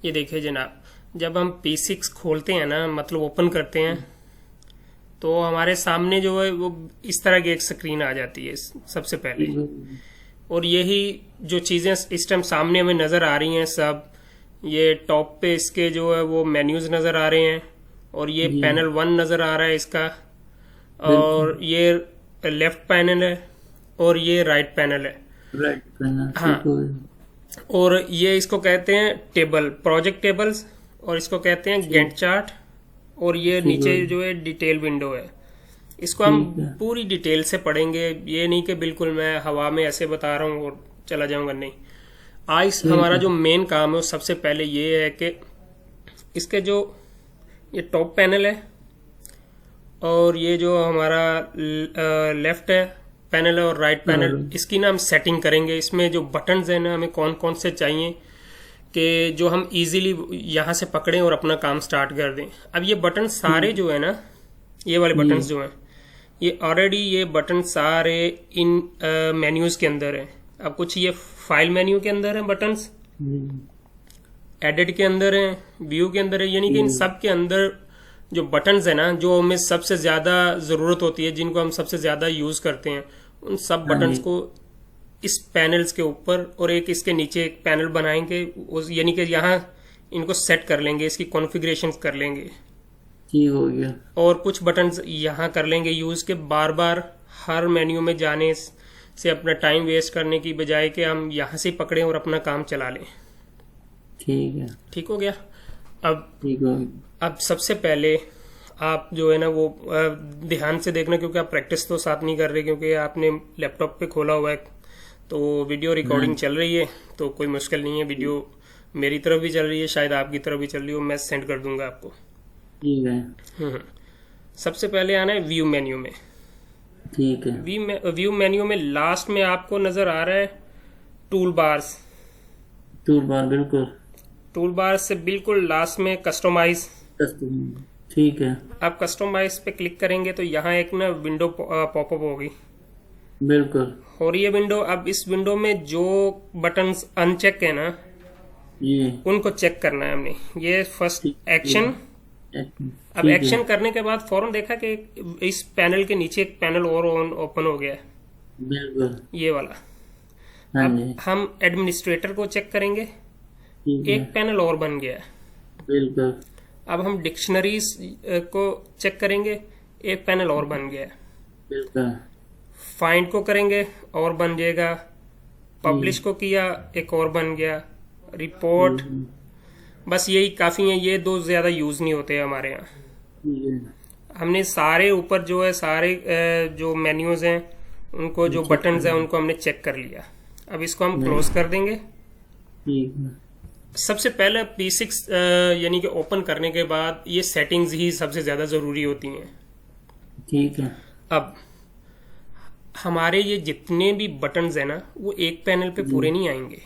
ये देखिए जनाब, जब हम P6 खोलते हैं ना, मतलब ओपन करते हैं, तो हमारे सामने जो है वो इस तरह की एक स्क्रीन आ जाती है सबसे पहले। और यही जो चीज़ें इस टाइम सामने हमें नज़र आ रही हैं सब, ये टॉप पे इसके जो है वो मेन्यूज नज़र आ रहे हैं, और ये जी पैनल 1 नज़र आ रहा है इसका, बिल्कुल। और ये लेफ्ट पैनल है, और ये राइट पैनल है। राइट करना हाँ, ठीक हो गया। और ये इसको कहते हैं टेबल, प्रोजेक्ट टेबल्स, और इसको कहते हैं ठीक। Gantt chart. और ये ठीक हो नीचे गया। जो है डिटेल विंडो है। इसको हम ठीक है। पूरी डिटेल से पढ़ेंगे, ये नहीं कि बिल्कुल मैं हवा में ऐसे बता रहा हूँ और चला जाऊंगा, नहीं। आज ठीक हमारा है। जो मेन काम है वो सबसे पहले ये है कि इसके जो ये टॉप पैनल है, और ये जो हमारा लेफ्ट है पैनल है, और राइट पैनल, और इसकी ना हम सेटिंग करेंगे। इसमें जो बटन्स हैं ना, हमें कौन कौन से चाहिए कि जो हम इजीली यहाँ से पकड़ें और अपना काम स्टार्ट कर दें। अब ये बटन सारे ठीक। जो है ना, ये वाले जी बटन्स जो हैं, ये ऑलरेडी ये बटन सारे इन मेन्यूज के अंदर है। अब कुछ ये फाइल मेन्यू के अंदर है बटन्स, जी एडिट के अंदर है, व्यू के अंदर है, यानी कि इन जी। सब के अंदर जो बटन्स है ना, जो हमें सबसे ज्यादा जरूरत होती है, जिनको हम सबसे ज्यादा यूज करते हैं, उन सब हाँ बटन्स जी। को इस पैनल्स के ऊपर और एक इसके नीचे एक पैनल बनाएंगे, यानी कि यहाँ इनको सेट कर लेंगे, इसकी कॉन्फ़िगरेशन कर लेंगे। ठीक हो गया। और कुछ बटन्स यहाँ कर लेंगे यूज के, बार बार हर मेन्यू में जाने से अपना टाइम वेस्ट करने की बजाय कि हम यहाँ से पकड़ें और अपना काम चला लें। ठीक है। ठीक हो गया। अब ठीक हो गया। अब सबसे पहले आप जो है ना वो ध्यान से देखना, क्योंकि आप प्रैक्टिस तो साथ नहीं कर रहे, क्योंकि आपने लैपटॉप पे खोला हुआ है, तो वीडियो हाँ रिकॉर्डिंग चल रही है, तो कोई मुश्किल नहीं है। वीडियो मेरी तरफ भी चल रही है, शायद आपकी तरफ भी चल रही हो, मैं सेंड कर दूंगा आपको। ठीक है। हम्म। सबसे पहले आना है व्यू मेन्यू में। ठीक है। व्यू मेन्यू में लास्ट में आपको नजर आ रहा है टूल बार्स। टूल बार बिल्कुल। टूल बार से बिल्कुल लास्ट में कस्टमाइज। कस्टम। ठीक है। आप कस्टमाइज पे क्लिक करेंगे तो यहाँ एक ना विंडो पॉपअप होगी, बिल्कुल। और ये विंडो, अब इस विंडो में जो बटन्स अनचेक है ना, ये उनको चेक करना है हमने। ये फर्स्ट ठीक। एक्शन। अब ठीक है। एक्शन करने के बाद फौरन देखा कि इस पैनल के नीचे एक पैनल और ओपन हो गया है, बिल्कुल। ये वाला। हाँ अब जी। हम एडमिनिस्ट्रेटर को चेक करेंगे, ठीक है। एक पैनल और बन गया है। बिल्कुल। अब हम डिक्शनरीज को चेक करेंगे, एक पैनल और बन गया है। बिल्कुल। फाइंड को करेंगे और बन जाएगा। पब्लिश जी। को किया, एक और बन गया। रिपोर्ट, हम्म। बस यही काफ़ी है, ये दो ज़्यादा यूज़ नहीं होते हमारे यहाँ। ठीक है। हमने सारे ऊपर जो है सारे जो मेन्यूज हैं, उनको जो ठीक बटन्स हैं है। उनको हमने चेक कर लिया। अब इसको हम नहीं। क्लोज कर देंगे। ठीक है। सबसे पहले P6 यानी कि ओपन करने के बाद ये सेटिंग्स ही सबसे ज़्यादा ज़रूरी होती हैं। ठीक है। अब हमारे ये जितने भी बटन्स हैं ना, वो एक पैनल पे पूरे जी नहीं आएंगे।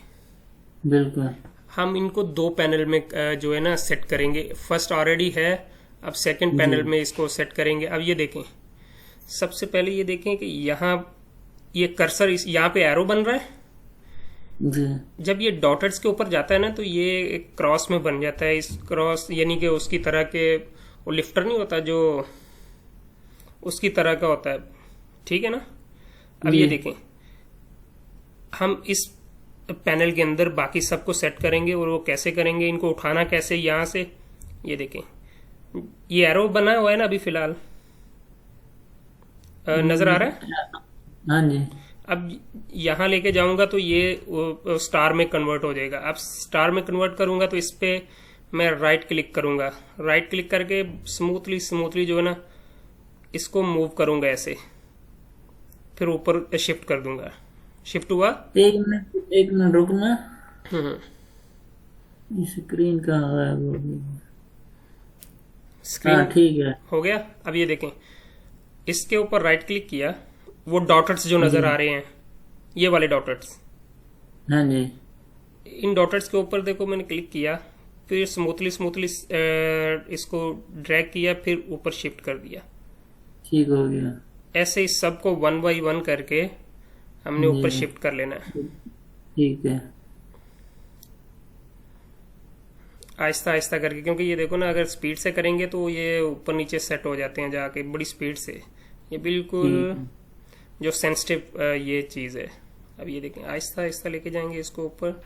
बिल्कुल। हम इनको दो पैनल में जो है ना सेट करेंगे। फर्स्ट ऑलरेडी है, अब सेकंड जी पैनल में इसको सेट करेंगे। अब ये देखें, सबसे पहले ये देखें कि यहाँ ये कर्सर यहाँ पे एरो बन रहा है। जी जब ये डॉटर्स के ऊपर जाता है ना, तो ये एक क्रॉस में बन जाता है। इस क्रॉस यानी कि उसकी तरह के, वो लिफ्टर नहीं होता जो, उसकी तरह का होता है, ठीक है ना। अब जी। ये देखें, हम इस पैनल के अंदर बाकी सबको सेट करेंगे, और वो कैसे करेंगे, इनको उठाना कैसे यहाँ से। ये देखें, ये एरो बना हुआ है ना अभी फिलहाल, नजर आ रहा है। हाँ जी। अब यहाँ लेके जाऊंगा तो ये स्टार में कन्वर्ट हो जाएगा। अब स्टार में कन्वर्ट करूंगा तो इस पे मैं राइट क्लिक करूंगा। राइट क्लिक करके स्मूथली स्मूथली जो है ना, इसको मूव करूंगा ऐसे, फिर ऊपर शिफ्ट कर दूंगा। शिफ्ट हुआ। 1 मिनट 1 मिनट रुकना। हम्म। स्क्रीन कहाँ है वो? हाँ स्क्रीन ठीक है। हो गया। अब ये देखें, इसके ऊपर राइट क्लिक किया, वो डॉटर्स जो नजर जी। आ रहे हैं, ये वाले डॉटर्स, हाँ जी। इन डॉटर्स के ऊपर देखो मैंने क्लिक किया, फिर स्मूथली स्मूथली इसको ड्रैग किया, फिर ऊपर शिफ्ट कर दिया। ठीक हो गया। ऐसे ही सबको 1 बाई 1 करके हमने ऊपर जी शिफ्ट कर लेना है। ठीक है। आहिस्ता आहिस्ता करके, क्योंकि ये देखो ना, अगर स्पीड से करेंगे तो ये ऊपर नीचे सेट हो जाते हैं जाके बड़ी स्पीड से। ये बिल्कुल ठीक है। जो सेंसिटिव ये चीज़ है। अब ये देखें, आहिस्ता आहिस्ता लेके जाएंगे इसको ऊपर।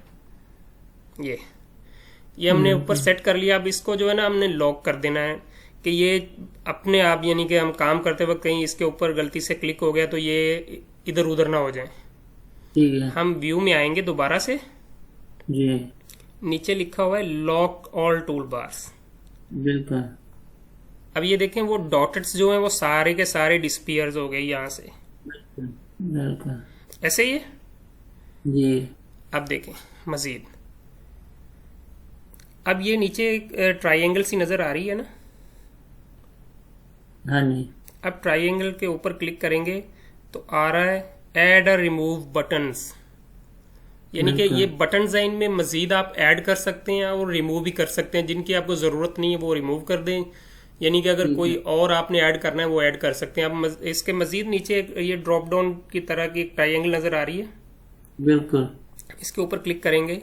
ये हमने ऊपर सेट कर लिया। अब इसको जो है ना, हमने लॉक कर देना है कि ये अपने आप, यानी कि हम काम करते वक्त कहीं इसके ऊपर गलती से क्लिक हो गया तो ये इधर उधर ना हो जाए। ठीक है। हम व्यू में आएंगे दोबारा से, जी। नीचे लिखा हुआ है लॉक ऑल टूल बार्स। बिल्कुल। अब ये देखें, वो डॉटेड्स जो हैं वो सारे के सारे डिस्पियर्स हो गए यहाँ से, बिल्कुल। ऐसे ही है। जी। अब देखें मजीद, अब ये नीचे एक ट्राइंगल सी नजर आ रही है ना। हाँ जी। अब ट्राइंगल के ऊपर क्लिक करेंगे तो आ रहा है ऐड और रिमूव बटन्स, यानी कि ये बटन हैं, इनमें मजीद आप ऐड कर सकते हैं और रिमूव भी कर सकते हैं। जिनकी आपको जरूरत नहीं है वो रिमूव कर दें, यानी कि अगर कोई और आपने ऐड करना है वो ऐड कर सकते हैं। अब इसके मजीद नीचे ये ड्रॉप डाउन की तरह की एक ट्राइंगल नजर आ रही है। बिल्कुल। इसके ऊपर क्लिक करेंगे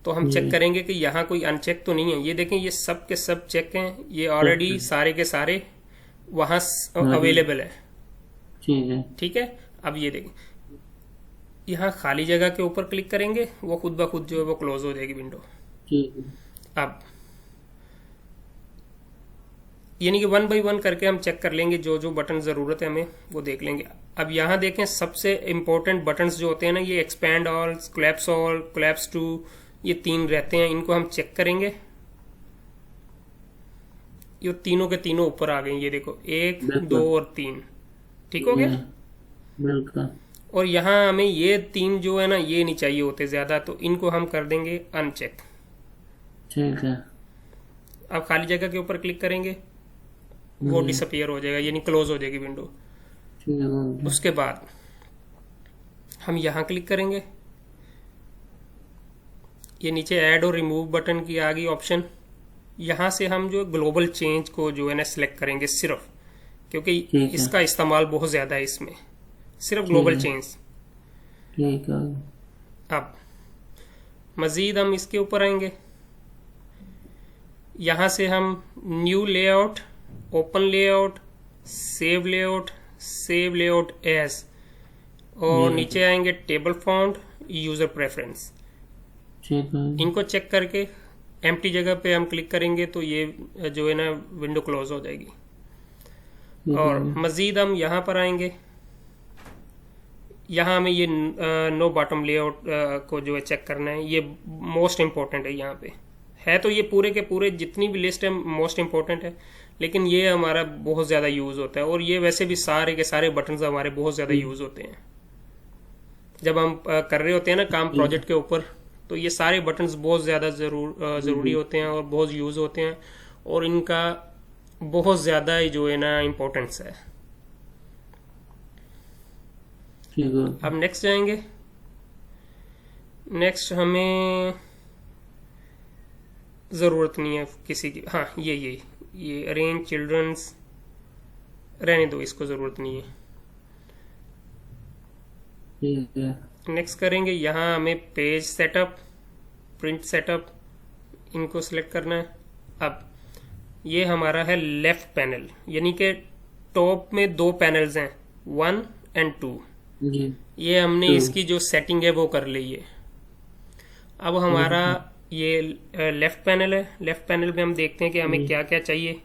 तो हम चेक करेंगे कि यहाँ कोई अनचेक तो नहीं है। ये देखें, ये सब के सब चेक हैं, ये ऑलरेडी सारे के सारे वहां अवेलेबल है। ठीक है। ठीक है। अब ये देखें, यहाँ खाली जगह के ऊपर क्लिक करेंगे, वो खुद ब खुद जो है वो क्लोज हो जाएगी विंडो। ठीक है। अब यानी कि 1 बाय 1 करके हम चेक कर लेंगे, जो जो बटन जरूरत है हमें वो देख लेंगे। अब यहाँ देखें, सबसे इंपॉर्टेंट बटन्स जो होते हैं ना, ये expand all, collapse all, collapse to, ये 3 रहते हैं। इनको हम चेक करेंगे। ये तीनों के तीनों ऊपर आ गए, ये देखो 1, 2 और 3। ठीक हो गया। बिल्कुल। और यहाँ हमें ये 3 जो है ना, ये नहीं चाहिए होते ज्यादा, तो इनको हम कर देंगे अनचेक। ठीक है। अब खाली जगह के ऊपर क्लिक करेंगे, वो डिसअपियर हो जाएगा, यानी क्लोज हो जाएगी विंडो। ठीक है। उसके बाद हम यहाँ क्लिक करेंगे, ये नीचे ऐड और रिमूव बटन की आ गई ऑप्शन। यहाँ से हम जो ग्लोबल चेंज को जो है ना सिलेक्ट करेंगे सिर्फ, क्योंकि इसका इस्तेमाल बहुत ज्यादा है इसमें, सिर्फ ग्लोबल चेंज। ठीक है। अब मजीद हम इसके ऊपर आएंगे, यहाँ से हम new layout, open layout, save layout as, और नीचे आएंगे टेबल फॉन्ट, यूजर प्रेफरेंस। ठीक है। इनको चेक करके एम्प्टी जगह पे हम क्लिक करेंगे तो ये जो है ना विंडो क्लोज हो जाएगी। और मजीद हम यहाँ पर आएंगे, यहाँ हमें ये नो बॉटम लेआउट को जो है चेक करना है। ये मोस्ट इम्पोर्टेंट है। यहाँ पे है तो ये पूरे के पूरे जितनी भी लिस्ट है मोस्ट इम्पोर्टेंट है, लेकिन ये हमारा बहुत ज़्यादा यूज़ होता है। और ये वैसे भी सारे के सारे बटन्स हमारे बहुत ज़्यादा यूज़ होते हैं जब हम कर रहे होते हैं ना काम प्रोजेक्ट के ऊपर। तो ये सारे बटन्स बहुत ज़्यादा ज़रूरी होते हैं और बहुत यूज़ होते हैं, और इनका बहुत ज़्यादा ही जो है ना इम्पोर्टेंस है। अब नेक्स्ट जाएंगे। नेक्स्ट हमें ज़रूरत नहीं है किसी की। हाँ, ये अरेंज चिल्ड्रंस रहने दो, इसको ज़रूरत नहीं है। ठीक है। नेक्स्ट करेंगे, यहाँ हमें पेज सेटअप, प्रिंट सेटअप, इनको सिलेक्ट करना है। अब ये हमारा है लेफ्ट पैनल, यानी कि टॉप में 2 पैनल्स हैं, 1 और 2। जी। ये हमने इसकी जो सेटिंग है वो कर ली है। अब हमारा ये लेफ्ट पैनल है। लेफ्ट पैनल में हम देखते हैं कि हमें क्या क्या चाहिए।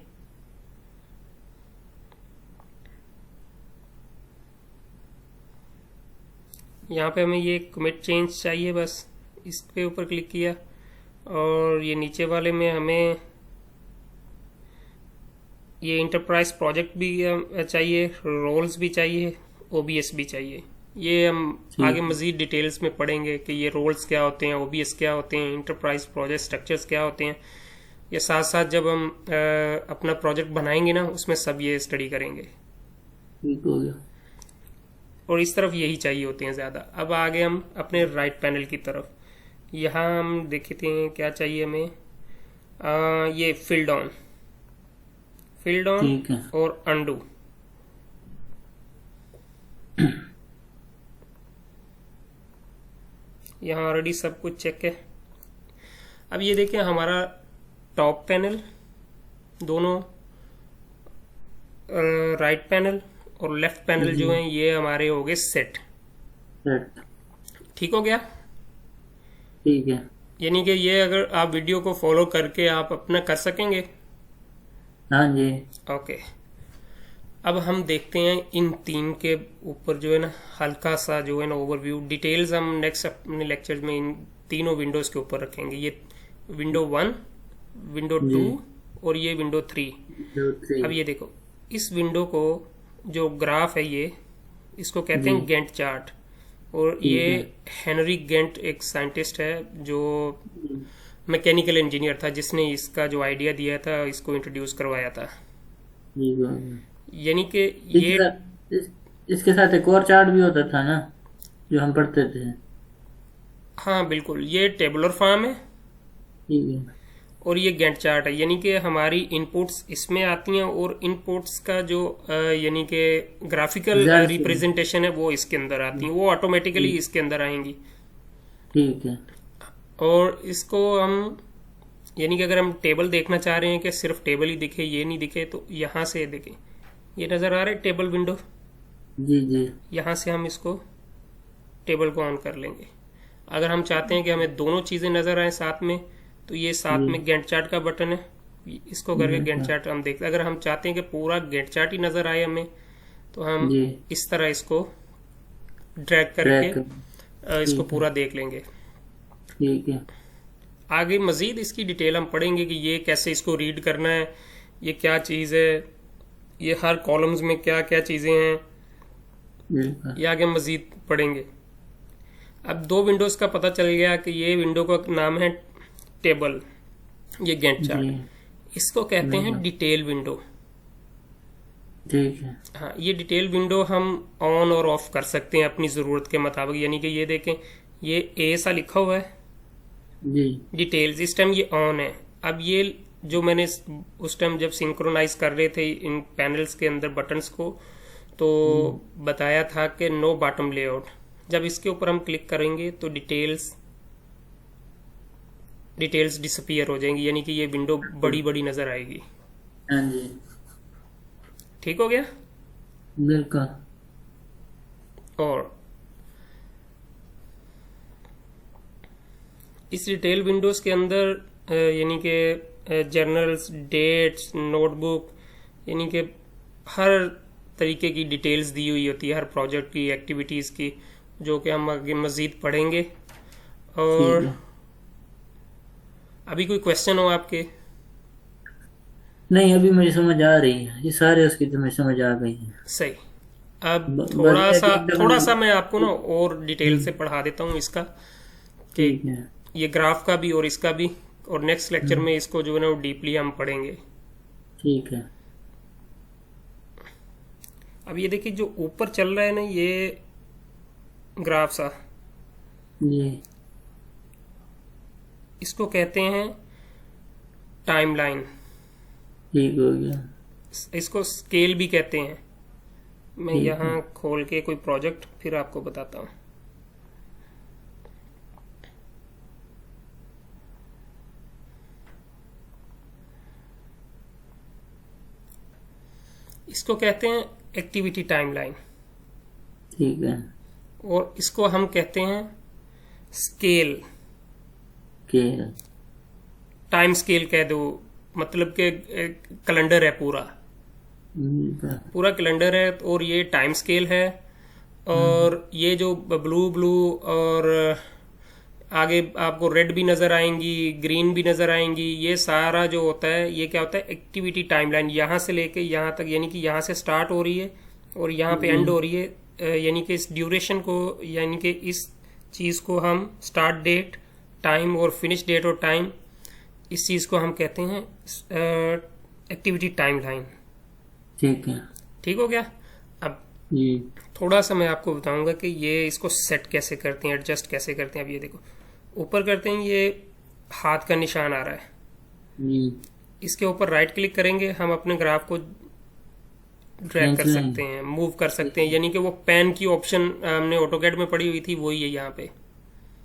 यहाँ पे हमें ये कमिट चेंज चाहिए, बस इस पे ऊपर क्लिक किया। और ये नीचे वाले में हमें ये इंटरप्राइज प्रोजेक्ट भी चाहिए, रोल्स भी चाहिए, ओबीएस भी चाहिए। ये हम आगे मजीद डिटेल्स में पढ़ेंगे कि ये रोल्स क्या होते हैं, ओबीएस क्या होते हैं, इंटरप्राइज प्रोजेक्ट स्ट्रक्चर्स क्या होते हैं। ये साथ साथ जब हम अपना प्रोजेक्ट बनाएंगे ना, उसमें सब ये स्टडी करेंगे। ठीक हो गया। और इस तरफ यही चाहिए होते हैं ज़्यादा। अब आगे हम अपने राइट पैनल की तरफ, यहाँ हम देखते हैं क्या चाहिए हमें। ये फिल डाउन और अंडू। यहाँ ऑलरेडी सब कुछ चेक है। अब ये देखें, हमारा टॉप पैनल दोनों, राइट पैनल और लेफ्ट पैनल जी। जो हैं ये हमारे हो गए सेट। सेट। ठीक हो गया। ठीक है। यानी कि ये अगर आप वीडियो को फॉलो करके आप अपना कर सकेंगे। हाँ जी। ओके, अब हम देखते हैं इन तीन के ऊपर जो है ना हल्का सा जो है ना ओवरव्यू, डिटेल्स हम नेक्स्ट अपने लेक्चर में इन तीनों विंडोज के ऊपर रखेंगे। ये विंडो 1, विंडो 2 और ये विंडो 3। 2, 3। अब ये देखो, इस विंडो को जो ग्राफ है ये, इसको कहते हैं गैंट चार्ट। और ये हेनरी गैंट एक साइंटिस्ट है जो मैकेनिकल इंजीनियर था, जिसने इसका जो आइडिया दिया था इसको इंट्रोड्यूस करवाया था। जी। यानी कि ये इसके साथ एक और चार्ट भी होता था ना जो हम पढ़ते थे। हाँ बिल्कुल, ये टेबुलर फॉर्म है ठीक है। और ये गैंट चार्ट है। यानी कि हमारी इनपुट्स इसमें आती हैं और इनपुट्स का जो यानी कि ग्राफिकल Results रिप्रेजेंटेशन है वो इसके अंदर आती हैं, वो ऑटोमेटिकली इसके अंदर आएंगी। ठीक है। और इसको हम यानी कि अगर हम टेबल देखना चाह रहे हैं कि सिर्फ टेबल ही दिखे, ये नहीं दिखे, तो यहाँ से देखें, ये नजर आ रहा है टेबल विंडो। जी जी। यहाँ से हम इसको टेबल को ऑन कर लेंगे। अगर हम चाहते हैं कि हमें दोनों चीजें नजर आए साथ में, तो ये साथ में गैंट चार्ट का बटन है, इसको करके गैंट चार्ट हम देखते हैं। अगर हम चाहते हैं कि पूरा गैंट चार्ट ही नजर आए हमें, तो हम जी। इस तरह इसको ड्रैग करके इसको पूरा देख लेंगे। ठीक है। आगे मजीद इसकी डिटेल हम पढ़ेंगे कि ये कैसे इसको रीड करना है, ये क्या चीज है, ये हर कॉलम्स में क्या क्या चीजें हैं, बिल्कुल। ये आगे मजीद पढ़ेंगे। अब दो विंडोज का पता चल गया कि ये विंडो का नाम है टेबल, ये गैंट जी। चार्ट। इसको कहते हैं डिटेल विंडो। ठीक है। हाँ, ये डिटेल विंडो हम ऑन और ऑफ कर सकते हैं अपनी जरूरत के मुताबिक। यानी कि ये देखें, ये ए सा लिखा हुआ है जी। डिटेल्स, इस टाइम ये ऑन है। अब ये जो मैंने उस टाइम जब सिंक्रोनाइज कर रहे थे इन पैनल्स के अंदर बटन्स को, तो बताया था कि नो बॉटम लेआउट। जब इसके ऊपर हम क्लिक करेंगे तो डिटेल्स डिसअपीयर हो जाएंगी, यानी कि ये विंडो बड़ी बड़ी नजर आएगी। हाँ जी। ठीक हो गया। बिल्कुल। और इस डिटेल विंडोज के अंदर यानी कि जर्नल्स, डेट्स, नोटबुक, यानी कि हर तरीके की डिटेल्स दी हुई होती है, हर प्रोजेक्ट की, एक्टिविटीज की, जो कि हम आगे मजीद पढ़ेंगे। और अभी कोई क्वेश्चन हो आपके? नहीं, अभी मुझे समझ आ रही है, ये सारे उसकी तो मुझे समझ आ गई है। सही। अब बस थोड़ा सा मैं आपको ना और डिटेल से पढ़ा देता हूँ इसका, कि ठीक है। ये ग्राफ का भी और इसका भी, और नेक्स्ट लेक्चर में इसको जो है ना डीपली हम पढ़ेंगे। ठीक है। अब ये देखिए, जो ऊपर चल रहा है ना ये ग्राफ सा, जी। इसको कहते हैं टाइमलाइन। ठीक हो गया। इसको स्केल भी कहते हैं। मैं ठीक है। यहाँ खोल के कोई प्रोजेक्ट फिर आपको बताता हूँ। इसको कहते हैं एक्टिविटी टाइमलाइन, ठीक है। और इसको हम कहते हैं स्केल, स्केल। टाइम स्केल कह दो, मतलब कि कैलेंडर है, पूरा कैलेंडर है, और ये टाइम स्केल है। और ये जो ब्लू ब्लू और आगे आपको रेड भी नजर आएंगी, ग्रीन भी नजर आएंगी, ये सारा जो होता है ये क्या होता है, एक्टिविटी टाइमलाइन। यहाँ से लेके यहाँ तक, यानी कि यहाँ से स्टार्ट हो रही है और यहाँ पे एंड हो रही है। यानी कि इस ड्यूरेशन को, यानी कि इस चीज को हम स्टार्ट डेट, टाइम और फिनिश डेट और टाइम, इस चीज को हम कहते हैं एक्टिविटी टाइमलाइन। ठीक है। ठीक हो गया। अब जी। थोड़ा सा मैं आपको बताऊंगा कि ये इसको सेट कैसे करते हैं, एडजस्ट कैसे करते हैं। अब ये देखो, ऊपर करते हैं, ये हाथ का निशान आ रहा है, जी। इसके ऊपर राइट क्लिक करेंगे, हम अपने ग्राफ को ड्रैग कर सकते हैं, मूव कर सकते हैं। यानी कि वो पेन की ऑप्शन हमने ऑटोकैड में पड़ी हुई थी, वही है यहाँ पे।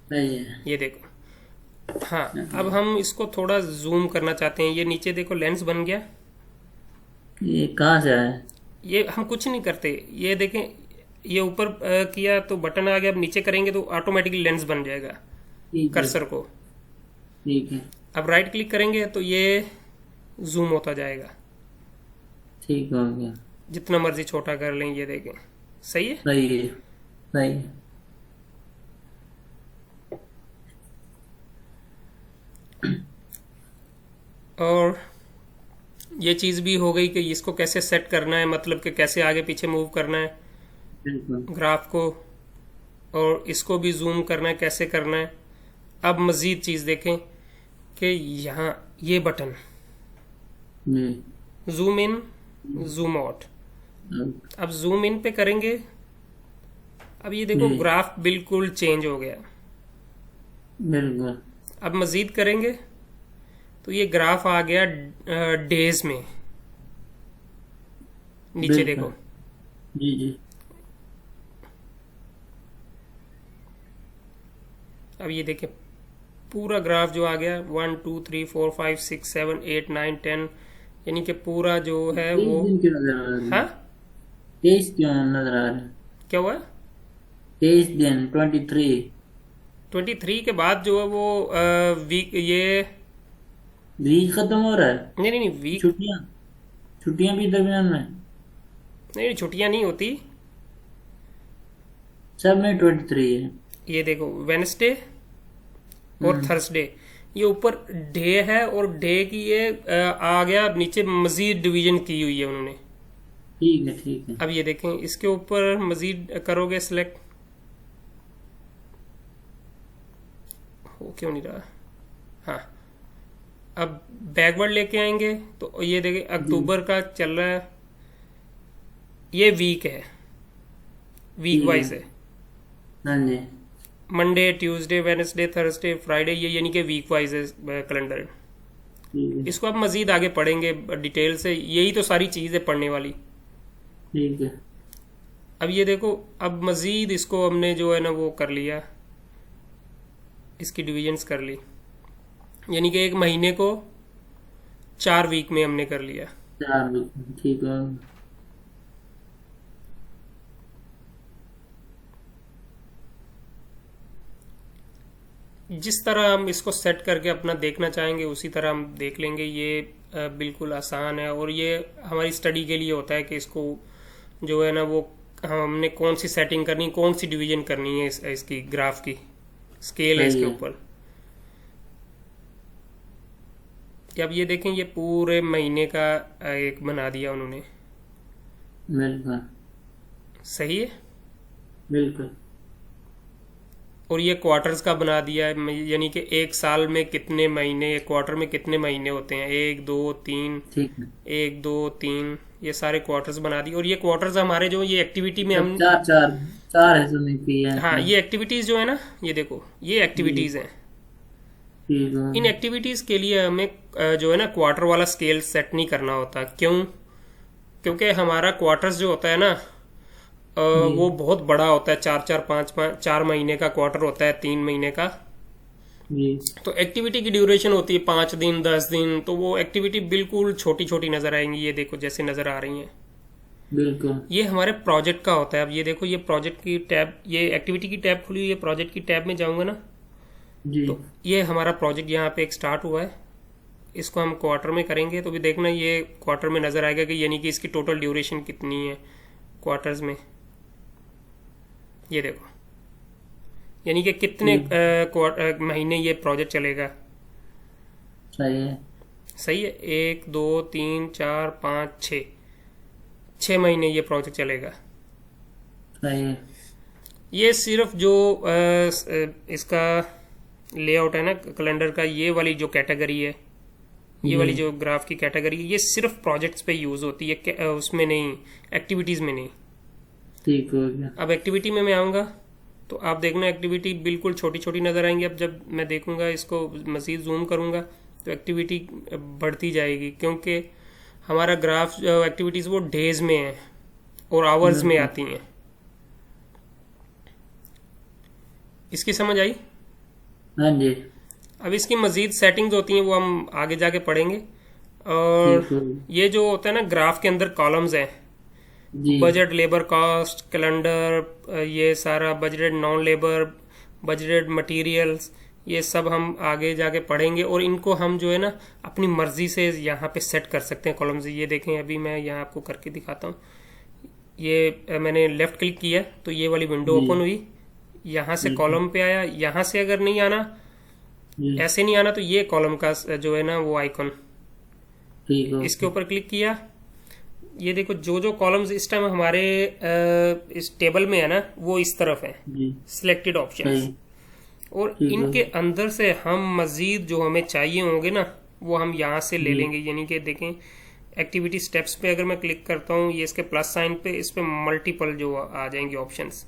सही है। ये देखो, हाँ, अब हम इसको थोड़ा जूम करना चाहते हैं। ये नीचे देखो लेंस बन गया। ये कहाँ से आया? ये हम कुछ नहीं करते, ये देखें, ये ऊपर किया तो बटन आ गया। अब नीचे करेंगे तो ऑटोमेटिकली लेंस बन जाएगा ठीक है। कर्सर को। ठीक है। अब राइट क्लिक करेंगे तो ये जूम होता जाएगा। ठीक हो गया। जितना मर्जी छोटा कर लें, ये देखें। सही है। सही है। सही है। और ये चीज़ भी हो गई कि इसको कैसे सेट करना है, मतलब कि कैसे आगे पीछे मूव करना है बिल्कुल। ग्राफ को, और इसको भी जूम करना है, कैसे करना है। अब मज़ीद चीज़ देखें कि यहाँ ये बटन जी। Zoom in, zoom out. अब जूम इन पे करेंगे, अब ये देखो जी। ग्राफ बिल्कुल चेंज हो गया। बिल्कुल। अब मज़ीद करेंगे तो ये ग्राफ आ गया डेज में। नीचे बिल्कुल। देखो, जी जी। अब ये देखें पूरा ग्राफ जो आ गया 1 2 3 4 5 6 7 8 9 10, यानी कि पूरा जो है 23 वो। दिन क्यों नजर आ रहे हाँ, हैं? 23 क्यों नजर आ रहे हैं? क्या हुआ? 23 दिन 23। 23 के बाद जो है वो वीक, ये वीक खत्म हो रहा है। नहीं नहीं नहीं, वीक छुट्टियां। छुट्टियां भी दरमियान में। नहीं, छुट्टियां नहीं होती। सब में 23 है। ये देखो वेनसडे और हम्म। थर्सडे, ये ऊपर डे है, और डे की ये आ गया नीचे, मजीद डिवीजन की हुई है उन्होंने। ठीक है। ठीक है। अब ये देखें, इसके ऊपर मजीद करोगे सिलेक्ट, हो क्यों नहीं रहा? हाँ, अब बैकवर्ड लेके आएंगे तो ये देखें जी। अक्टूबर का चल रहा है, ये वीक है, वीक ठीक है। वाइज है। हाँ जी। Monday, Tuesday, Wednesday, Thursday, Friday, ये यानी कि वीक वाइज है कैलेंडर। ठीक है। इसको आप मजीद आगे पढ़ेंगे डिटेल से, यही तो सारी चीज़ है पढ़ने वाली। ठीक है। अब ये देखो, अब मजीद इसको हमने जो है ना वो कर लिया, इसकी डिविजन्स कर ली, यानी कि एक महीने को 4 वीक में हमने कर लिया। 4 वीक। ठीक है। जिस तरह हम इसको सेट करके अपना देखना चाहेंगे उसी तरह हम देख लेंगे। ये बिल्कुल आसान है, और ये हमारी स्टडी के लिए होता है कि इसको जो है ना वो हमने कौन सी सेटिंग करनी, कौन सी डिवीजन करनी है इसकी ग्राफ की, स्केल है सही इसके है। ऊपर। कि अब ये देखें, ये पूरे महीने का एक बना दिया उन्होंने। बिल्कुल। सही है। बिल्कुल। और ये क्वार्टर्स का बना दिया है, यानी कि एक साल में कितने महीने, एक क्वार्टर में कितने महीने होते हैं, 1 2 3, ठीक है। 1 2 3, ये सारे क्वार्टर्स बना दिए। और ये क्वार्टर्स हमारे जो ये एक्टिविटी में सब हम, चार चार चार हिस्सों में किया है हाँ, इसमें। ये एक्टिविटीज जो है ना, ये देखो ये जी। एक्टिविटीज हैं। ठीक है। इन एक्टिविटीज के लिए हमें जो है ना क्वार्टर वाला स्केल सेट नहीं करना होता। क्यों? क्योंकि हमारा क्वार्टर्स जो होता है ना, जी। वो बहुत बड़ा होता है, 4 महीने का क्वार्टर होता है, 3 महीने का। जी। तो एक्टिविटी की ड्यूरेशन होती है 5 दिन 10 दिन, तो वो एक्टिविटी बिल्कुल छोटी छोटी नजर आएंगी। ये देखो जैसे नजर आ रही हैं, बिल्कुल। ये हमारे प्रोजेक्ट का होता है। अब ये देखो, ये प्रोजेक्ट की टैब, ये एक्टिविटी की टैब खुली हुई है, प्रोजेक्ट की टैब में जाऊंगा ना, जी। तो ये हमारा प्रोजेक्ट यहाँ पे एक स्टार्ट हुआ है। इसको हम क्वार्टर में करेंगे तो भी देखना, ये क्वार्टर में नजर आएगा कि यानी कि इसकी टोटल ड्यूरेशन कितनी है क्वार्टर्स में। ये देखो, यानी कि कितने महीने ये प्रोजेक्ट चलेगा। सही है। सही है। 1 2 3 4 5 6, 6 महीने ये प्रोजेक्ट चलेगा। सही है। ये सिर्फ जो इसका लेआउट है ना कैलेंडर का, ये वाली जो कैटेगरी है, ये वाली जो ग्राफ की कैटेगरी है, ये सिर्फ प्रोजेक्ट्स पे यूज होती है, उसमें नहीं, एक्टिविटीज में नहीं। ठीक हो गया। अब एक्टिविटी में मैं आऊँगा तो आप देखना एक्टिविटी बिल्कुल छोटी छोटी नज़र आएंगी। अब जब मैं देखूंगा, इसको मज़ीद जूम करूंगा तो एक्टिविटी बढ़ती जाएगी, क्योंकि हमारा ग्राफ एक्टिविटीज़ वो डेज में है और आवर्स में आती हैं। इसकी समझ आई? हाँ जी। अब इसकी मजीद सेटिंग्स होती हैं वो हम आगे जाके पढ़ेंगे। और ठीक है। ये जो होता है ना ग्राफ के अंदर कॉलम्स हैं, जी बजट, लेबर कॉस्ट, कैलेंडर, ये सारा budgeted non labour, budgeted materials, ये सब हम आगे जाके पढ़ेंगे। और इनको हम जो है ना अपनी मर्जी से यहाँ पे सेट कर सकते हैं कॉलम्स। ये देखें, अभी मैं यहाँ आपको करके दिखाता हूँ। ये मैंने लेफ्ट क्लिक किया तो ये वाली विंडो जी ओपन हुई, यहाँ से ठीक है। कॉलम पे आया। यहाँ से अगर नहीं आना, जी ऐसे नहीं आना, तो ये कॉलम का जो है ना वो आइकन, ठीक है। इसके ऊपर क्लिक किया। ये देखो जो जो कॉलम्स इस टाइम हमारे इस टेबल में है ना वो इस तरफ है, जी सिलेक्टेड ऑप्शंस। सही। और ठीक है। इनके अंदर से हम मजीद जो हमें चाहिए होंगे ना वो हम यहाँ से ले जी लेंगे। यानी कि देखें, एक्टिविटी स्टेप्स पे अगर मैं क्लिक करता हूँ, ये इसके प्लस साइन पे, इस पे मल्टीपल जो आ जाएंगे ऑप्शंस।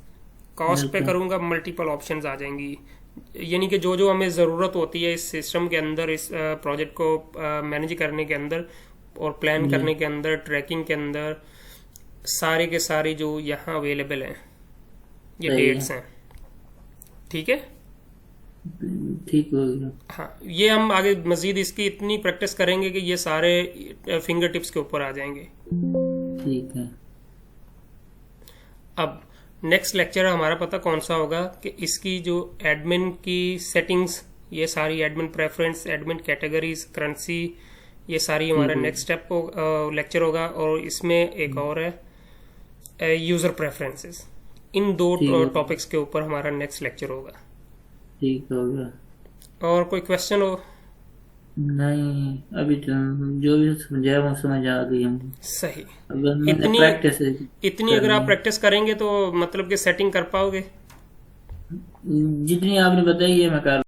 कॉस्ट पे बिल्कुल करूंगा, मल्टीपल ऑप्शंस आ जाएंगी। यानी कि जो जो हमें ज़रूरत होती है इस सिस्टम के अंदर, इस प्रोजेक्ट को मैनेज करने के अंदर और प्लान जी करने के अंदर, ट्रैकिंग के अंदर, सारे के सारे जो यहाँ अवेलेबल हैं, ये सही है। डेट्स हैं। ठीक है। ठीक हो गया। हाँ, ये हम आगे मजीद इसकी इतनी प्रैक्टिस करेंगे कि ये सारे फिंगर टिप्स के ऊपर आ जाएंगे। ठीक है। अब नेक्स्ट लेक्चर हमारा पता कौन सा होगा कि इसकी जो एडमिन की सेटिंग्स, ये सारी admin preference, admin categories, currency, ये सारी हमारा ठीक है। नेक्स्ट स्टेप लेक्चर होगा। और इसमें एक और है यूजर प्रेफरेंसेस। इन दो ठीक है। टॉपिक्स के ऊपर हमारा नेक्स्ट लेक्चर होगा। ठीक हो गया। और कोई क्वेश्चन हो? नहीं, अभी तो जो भी समझाया वो समझ आ गई हमको। सही। अब मैंने इतनी प्रैक्टिस इतनी अगर करनी आप है। प्रैक्टिस करेंगे तो मतलब कि सेटिंग कर पाओगे। जितनी आपने बताई है मैं कर